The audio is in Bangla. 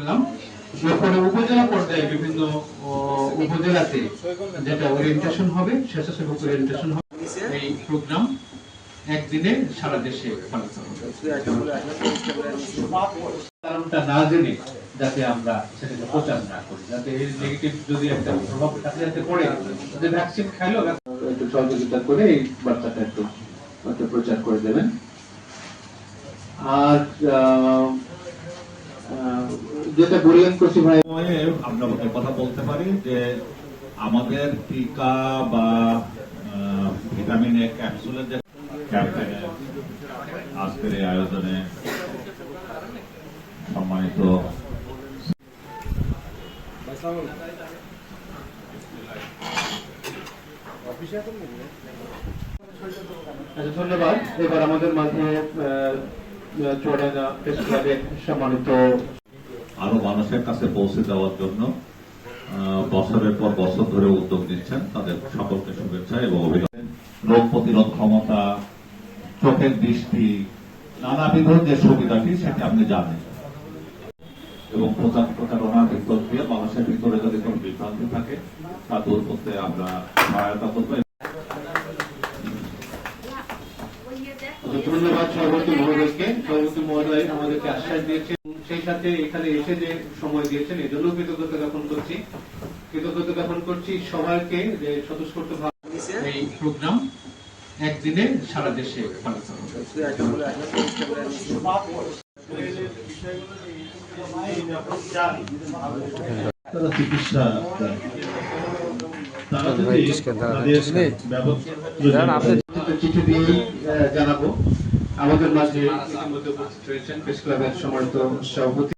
করলাম। এরপরে উপজেলা পর্যায়ে বিভিন্ন উপজেলাতে যেটা ওরিয়েন্টেশন হবে, স্বেচ্ছাসেবক ওরিয়েন্টেশন হবে। এই প্রোগ্রাম একদিনে সারা দেশে পালিত হবে। কারণটা না জেনে যাতে আমরা সেটাকে প্রচার না করি, যাতে এর নেগেটিভ যদি একটা প্রভাব যাতে পড়ে, যে ভ্যাকসিন খাইলো একটু সহযোগিতা করে এই বার্তাটা একটু প্রচার করে দেবেন। আর যেটা বললেন কৃষি ভাই, আমরা কথা বলতে পারি যে আমাদের টিকা বা ভিটামিন এ ক্যাপসুলের যে ক্যাম্পেইনে আজকের এই আয়োজনে সম্মানিত ধন্যবাদ। এবার আমাদের মাঝে চুয়াডাঙ্গা প্রেস ক্লাবের সম্মানিত আরো মানুষের কাছে পৌঁছে দেওয়ার জন্য বছরের পর বছর ধরে উদ্যোগ নিচ্ছেন, তাদের সকলকে শুভেচ্ছা এবং অভিনন্দন। রোগ প্রতিরোধ ক্ষমতা, চোখের দৃষ্টি, নানাবিধ যে সুবিধাটি সেটি আপনি জানেন এবং প্রচারণার ভিতর দিয়ে মানুষের ভিতরে যদি কোন বিভ্রান্তি থাকে তা দূর করতে আমরা সহায়তা করবো। ধন্যবাদ সভাপতি মহোদয়কে। সভাপতি মহোদয় আমাদেরকে আশ্বাস দিয়েছেন, সেই সাথে এখানে এসে যে সময় দিয়েছেন এই জন্য কৃতজ্ঞতা জ্ঞাপন করছি সবাইকে যে স্বতঃস্ফূর্তভাবে এই প্রোগ্রাম একদিনে সারা দেশে পালিত হবে। তারা চিকিৎসা চিঠি দিয়ে জানাবো। আমাদের মাঝে ইতিমধ্যে উপস্থিত রয়েছেন প্রেস ক্লাবের সম্মানিত সভাপতি।